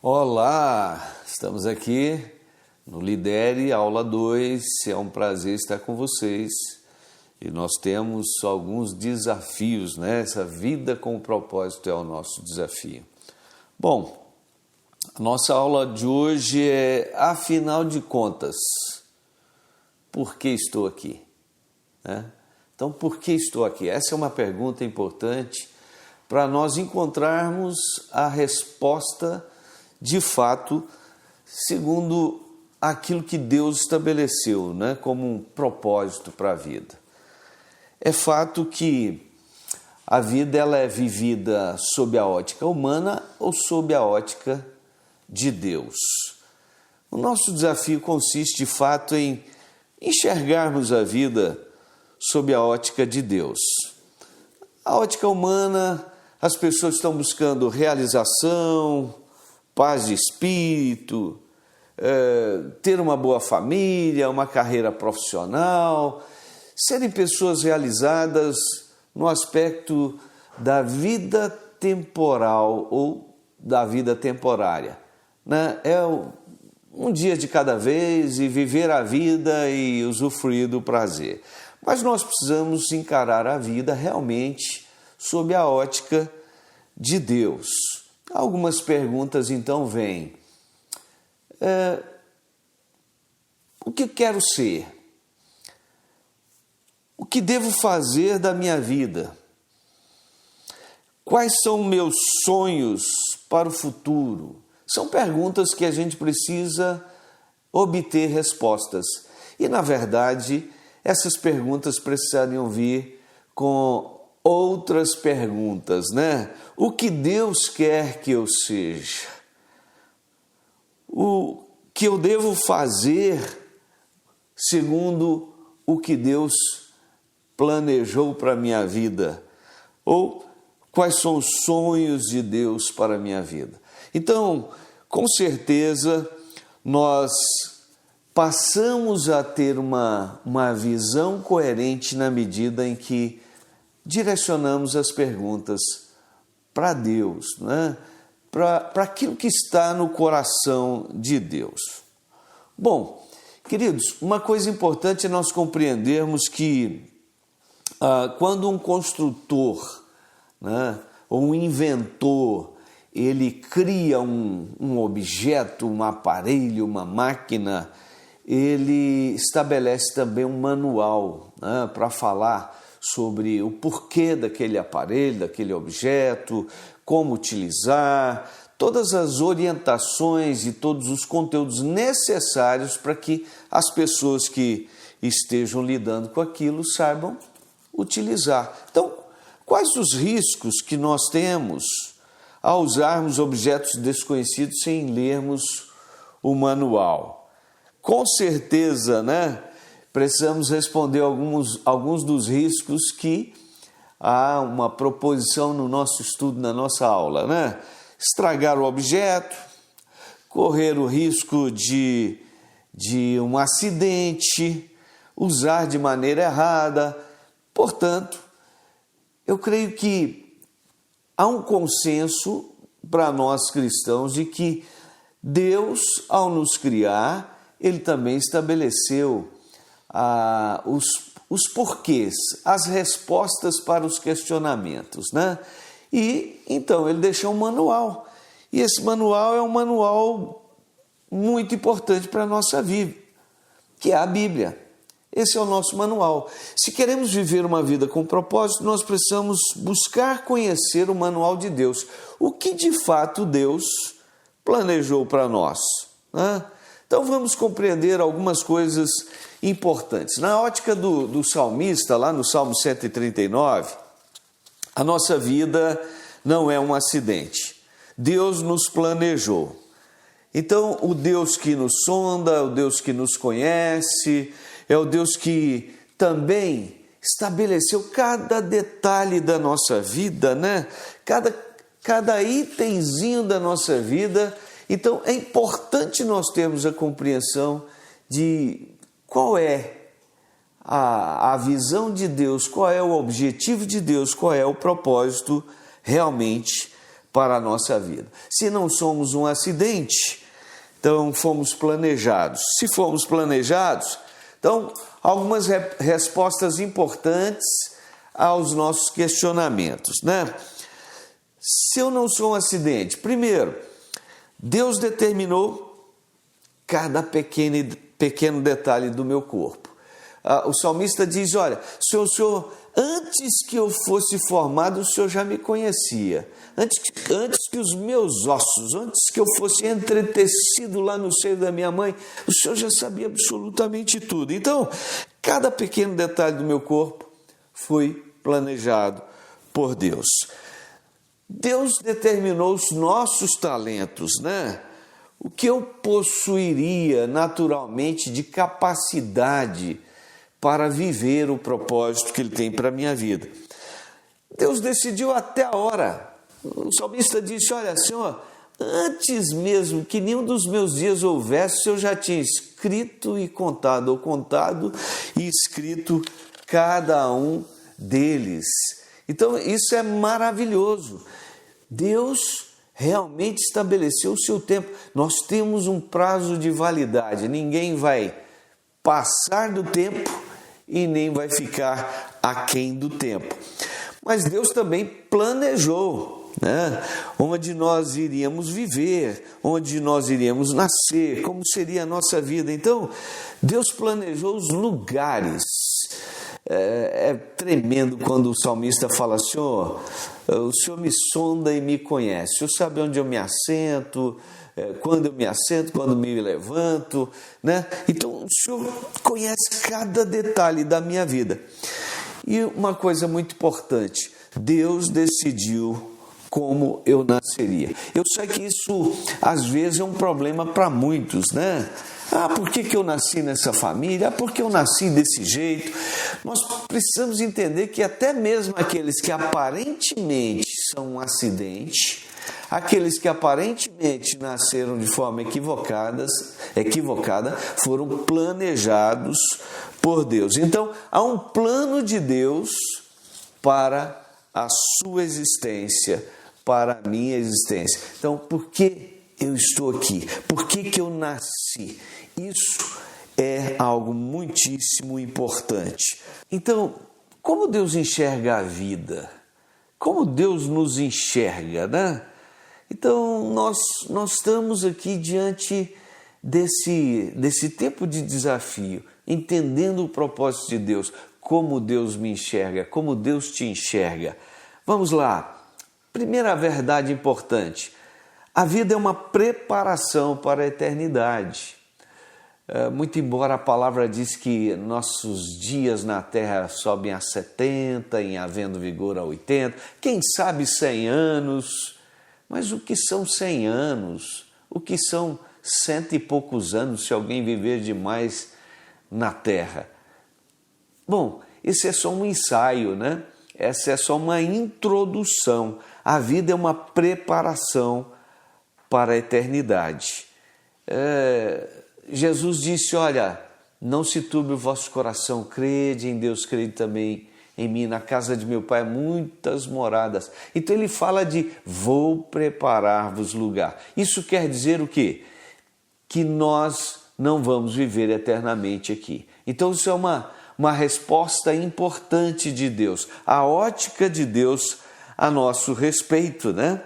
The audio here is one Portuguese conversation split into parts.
Olá, estamos aqui no Lidere, aula 2, é um prazer estar com vocês e nós temos alguns desafios, né? Essa vida com propósito é o nosso desafio. Bom, a nossa aula de hoje é, afinal de contas, por que estou aqui? Então, por que estou aqui? Essa é uma pergunta importante para nós encontrarmos a resposta de fato, segundo aquilo que Deus estabeleceu, né, como um propósito para a vida. É fato que a vida ela é vivida sob a ótica humana ou sob a ótica de Deus. O nosso desafio consiste, de fato, em enxergarmos a vida sob a ótica de Deus. A ótica humana, as pessoas estão buscando realização, paz de espírito, ter uma boa família, uma carreira profissional, serem pessoas realizadas no aspecto da vida temporal ou da vida temporária. Né? É um dia de cada vez e viver a vida e usufruir do prazer. Mas nós precisamos encarar a vida realmente sob a ótica de Deus. Algumas perguntas então vêm. O que quero ser? O que devo fazer da minha vida? Quais são meus sonhos para o futuro? São perguntas que a gente precisa obter respostas. E, na verdade, essas perguntas precisariam vir com outras perguntas, né? O que Deus quer que eu seja? O que eu devo fazer segundo o que Deus planejou para a minha vida? Ou quais são os sonhos de Deus para a minha vida? Então, com certeza, nós passamos a ter uma visão coerente na medida em que direcionamos as perguntas para Deus, né? Para aquilo que está no coração de Deus. Bom, queridos, uma coisa importante é nós compreendermos que quando um construtor, né, ou um inventor, ele cria um objeto, um aparelho, uma máquina, ele estabelece também um manual, né, para falar sobre o porquê daquele aparelho, daquele objeto, como utilizar, todas as orientações e todos os conteúdos necessários para que as pessoas que estejam lidando com aquilo saibam utilizar. Então, quais os riscos que nós temos ao usarmos objetos desconhecidos sem lermos o manual? Com certeza, né? Precisamos responder alguns dos riscos que há uma proposição no nosso estudo, na nossa aula, né? Estragar o objeto, correr o risco de um acidente, usar de maneira errada. Portanto, eu creio que há um consenso para nós cristãos de que Deus, ao nos criar, Ele também estabeleceu os porquês, as respostas para os questionamentos, né? E então ele deixou um manual. E esse manual é um manual muito importante para a nossa vida, que é a Bíblia. Esse é o nosso manual. Se queremos viver uma vida com propósito, nós precisamos buscar conhecer o manual de Deus. O que de fato Deus planejou para nós, né? Então vamos compreender algumas coisas importantes. Na ótica do salmista, lá no Salmo 139, a nossa vida não é um acidente. Deus nos planejou. Então, o Deus que nos sonda, o Deus que nos conhece, é o Deus que também estabeleceu cada detalhe da nossa vida, né? Cada itemzinho da nossa vida. Então, é importante nós termos a compreensão de qual é a visão de Deus, qual é o objetivo de Deus, qual é o propósito realmente para a nossa vida. Se não somos um acidente, então fomos planejados. Se fomos planejados, então algumas respostas importantes aos nossos questionamentos, né? Se eu não sou um acidente, primeiro, Deus determinou cada pequeno detalhe do meu corpo. O salmista diz, olha, Senhor, antes que eu fosse formado, o Senhor já me conhecia. Antes que os meus ossos, antes que eu fosse entretecido lá no seio da minha mãe, o Senhor já sabia absolutamente tudo. Então, cada pequeno detalhe do meu corpo foi planejado por Deus. Deus determinou os nossos talentos, né? O que eu possuiria naturalmente de capacidade para viver o propósito que Ele tem para a minha vida. Deus decidiu até a hora. O salmista disse, olha, Senhor, antes mesmo que nenhum dos meus dias houvesse, o Senhor já tinha escrito e contado, ou contado e escrito cada um deles. Então, isso é maravilhoso. Deus realmente estabeleceu o seu tempo. Nós temos um prazo de validade. Ninguém vai passar do tempo e nem vai ficar aquém do tempo. Mas Deus também planejou, né? Onde nós iríamos viver, onde nós iríamos nascer, como seria a nossa vida. Então, Deus planejou os lugares. É tremendo quando o salmista fala, Senhor, o Senhor me sonda e me conhece, o Senhor sabe onde eu me assento, quando eu me assento, quando me levanto, né? Então o Senhor conhece cada detalhe da minha vida. E uma coisa muito importante, Deus decidiu como eu nasceria. Eu sei que isso às vezes é um problema para muitos, né? Por que eu nasci nessa família? Por que eu nasci desse jeito? Nós precisamos entender que até mesmo aqueles que aparentemente são um acidente, aqueles que aparentemente nasceram de forma equivocada, foram planejados por Deus. Então, há um plano de Deus para a sua existência, para a minha existência. Então, por que eu estou aqui? Por que eu nasci? Isso é algo muitíssimo importante. Então, como Deus enxerga a vida? Como Deus nos enxerga, né? Então, nós estamos aqui diante desse tempo de desafio, entendendo o propósito de Deus, como Deus me enxerga, como Deus te enxerga. Vamos lá. Primeira verdade importante. A vida é uma preparação para a eternidade. Muito embora a palavra diz que nossos dias na terra sobem a 70, em havendo vigor a 80, quem sabe 100 anos, mas o que são 100 anos? O que são 100 e poucos anos se alguém viver demais na terra? Bom, esse é só um ensaio, né? Essa é só uma introdução. A vida é uma preparação para a eternidade. Jesus disse, olha, não se turbe o vosso coração, crede em Deus, crede também em mim, na casa de meu Pai há muitas moradas. Então ele fala de vou preparar-vos lugar. Isso quer dizer o quê? Que nós não vamos viver eternamente aqui. Então isso é uma resposta importante de Deus, a ótica de Deus a nosso respeito, né?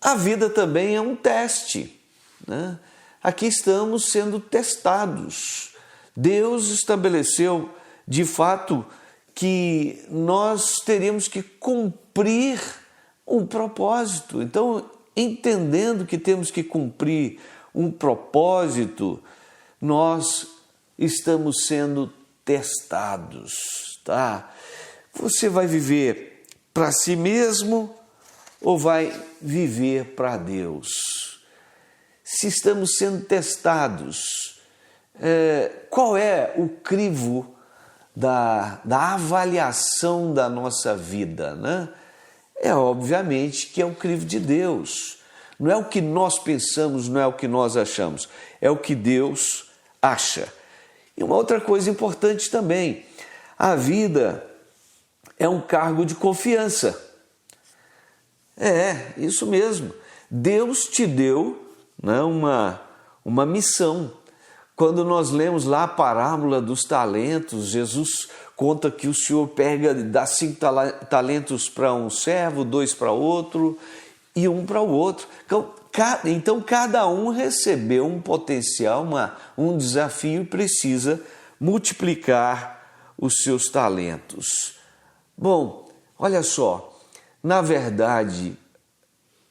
A vida também é um teste, né? Aqui estamos sendo testados. Deus estabeleceu, de fato, que nós teríamos que cumprir um propósito. Então, entendendo que temos que cumprir um propósito, nós estamos sendo testados, tá? Você vai viver para si mesmo ou vai viver para Deus? Se estamos sendo testados, qual é o crivo da avaliação da nossa vida, né? Obviamente que é o crivo de Deus. Não é o que nós pensamos, não é o que nós achamos, é o que Deus acha. E uma outra coisa importante também, a vida é um cargo de confiança. Isso mesmo. Deus te deu, né, uma missão. Quando nós lemos lá a parábola dos talentos, Jesus conta que o Senhor dá 5 talentos para um servo, 2 para outro e 1 para o outro. Então cada um recebeu um potencial, um desafio e precisa multiplicar os seus talentos. Bom, olha só, na verdade,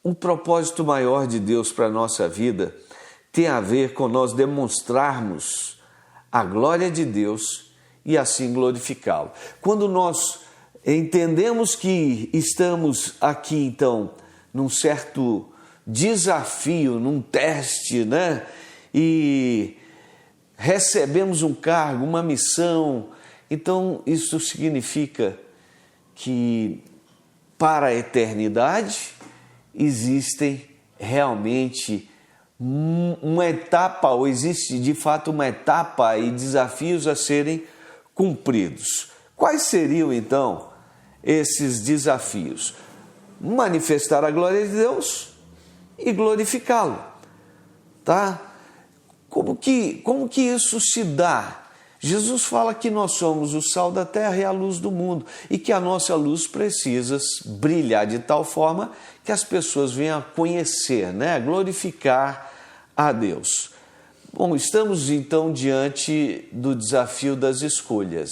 um propósito maior de Deus para a nossa vida tem a ver com nós demonstrarmos a glória de Deus e assim glorificá-lo. Quando nós entendemos que estamos aqui, então, num certo desafio, num teste, né? E recebemos um cargo, uma missão, então isso significa que para a eternidade existem realmente uma etapa, ou existe de fato uma etapa e desafios a serem cumpridos. Quais seriam então esses desafios? Manifestar a glória de Deus e glorificá-lo, tá? Como que isso se dá? Jesus fala que nós somos o sal da terra e a luz do mundo e que a nossa luz precisa brilhar de tal forma que as pessoas venham a conhecer, né? Glorificar a Deus. Bom, estamos então diante do desafio das escolhas.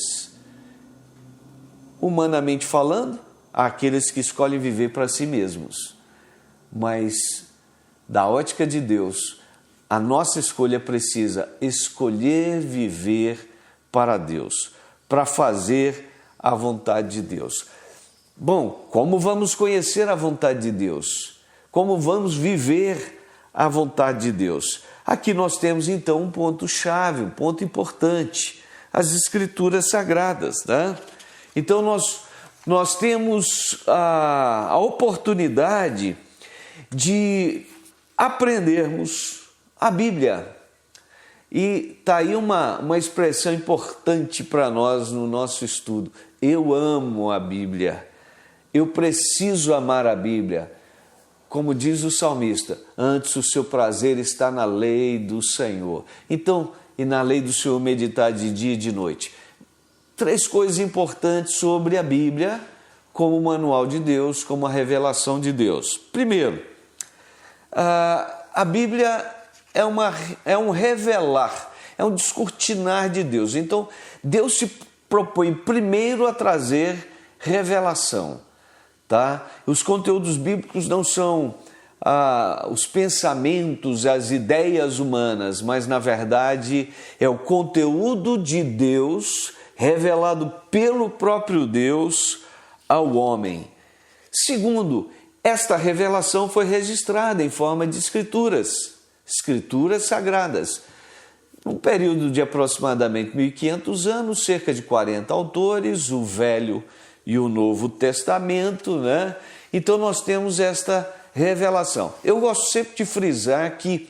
Humanamente falando, há aqueles que escolhem viver para si mesmos, mas da ótica de Deus, a nossa escolha precisa escolher viver para Deus, para fazer a vontade de Deus. Bom, como vamos conhecer a vontade de Deus? Como vamos viver a vontade de Deus? Aqui nós temos então um ponto-chave, um ponto importante, as Escrituras Sagradas, né? Então nós temos a oportunidade de aprendermos a Bíblia. E está aí uma expressão importante para nós no nosso estudo. Eu amo a Bíblia. Eu preciso amar a Bíblia. Como diz o salmista, antes o seu prazer está na lei do Senhor. Então, e na lei do Senhor meditar de dia e de noite. 3 coisas importantes sobre a Bíblia como manual de Deus, como a revelação de Deus. Primeiro, a Bíblia é um revelar, é um descortinar de Deus. Então, Deus se propõe primeiro a trazer revelação, tá? Os conteúdos bíblicos não são os pensamentos, as ideias humanas, mas, na verdade, é o conteúdo de Deus revelado pelo próprio Deus ao homem. Segundo, esta revelação foi registrada em forma de escrituras sagradas. Num período de aproximadamente 1.500 anos, cerca de 40 autores, o Velho e o Novo Testamento, né? Então nós temos esta revelação. Eu gosto sempre de frisar que,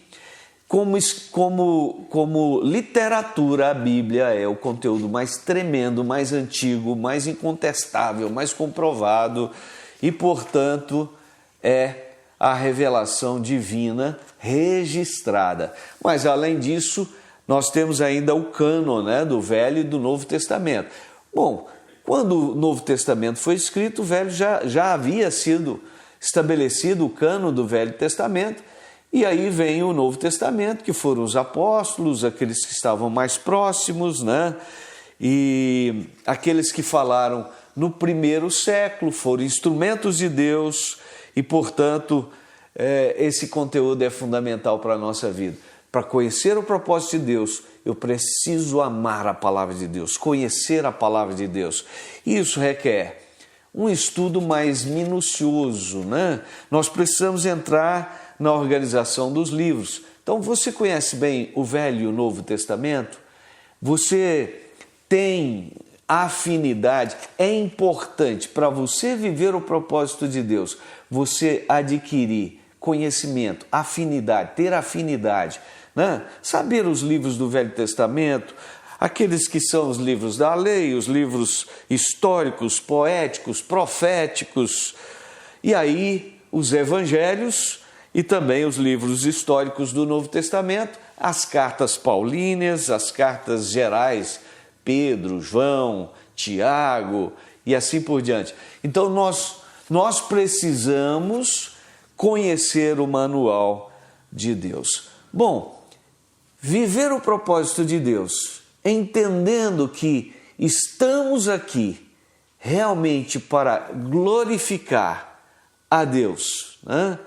como literatura, a Bíblia é o conteúdo mais tremendo, mais antigo, mais incontestável, mais comprovado e, portanto, é a revelação divina registrada. Mas, além disso, nós temos ainda o cânon, né, do Velho e do Novo Testamento. Bom, quando o Novo Testamento foi escrito, o Velho já havia sido estabelecido o cânon do Velho Testamento, e aí vem o Novo Testamento, que foram os apóstolos, aqueles que estavam mais próximos, né? E aqueles que falaram no primeiro século, foram instrumentos de Deus e, portanto, esse conteúdo é fundamental para a nossa vida. Para conhecer o propósito de Deus, eu preciso amar a palavra de Deus, conhecer a palavra de Deus. Isso requer um estudo mais minucioso, né? Nós precisamos entrar na organização dos livros. Então, você conhece bem o Velho e o Novo Testamento? Você tem afinidade? É importante para você viver o propósito de Deus, você adquirir conhecimento, afinidade, ter afinidade, né? Saber os livros do Velho Testamento, aqueles que são os livros da lei, os livros históricos, poéticos, proféticos. E aí os evangelhos e também os livros históricos do Novo Testamento, as cartas paulíneas, as cartas gerais, Pedro, João, Tiago e assim por diante. Então nós precisamos conhecer o manual de Deus. Bom, viver o propósito de Deus, entendendo que estamos aqui realmente para glorificar a Deus, né?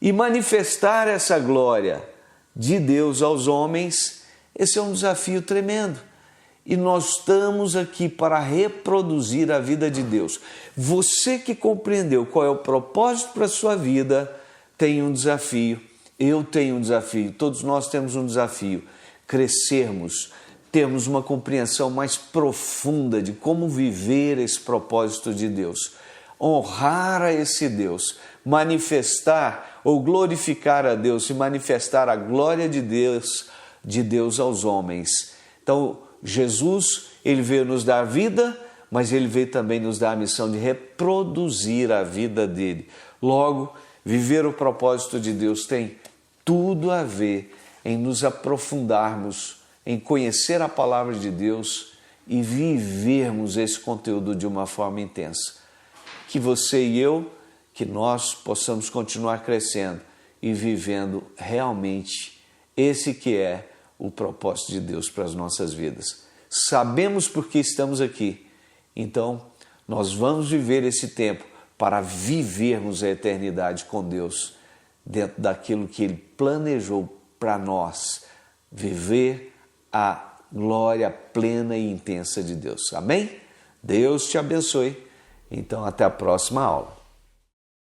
E manifestar essa glória de Deus aos homens, esse é um desafio tremendo. E nós estamos aqui para reproduzir a vida de Deus. Você que compreendeu qual é o propósito para a sua vida, tem um desafio. Eu tenho um desafio. Todos nós temos um desafio. Crescermos, termos uma compreensão mais profunda de como viver esse propósito de Deus. Honrar a esse Deus, manifestar ou glorificar a Deus e manifestar a glória de Deus aos homens. Então, Jesus, ele veio nos dar vida, mas ele veio também nos dar a missão de reproduzir a vida dele. Logo, viver o propósito de Deus tem tudo a ver em nos aprofundarmos, em conhecer a palavra de Deus e vivermos esse conteúdo de uma forma intensa. Que você e eu, que nós possamos continuar crescendo e vivendo realmente esse que é o propósito de Deus para as nossas vidas. Sabemos por que estamos aqui, então nós vamos viver esse tempo para vivermos a eternidade com Deus dentro daquilo que Ele planejou para nós, viver a glória plena e intensa de Deus. Amém? Deus te abençoe. Então, até a próxima aula.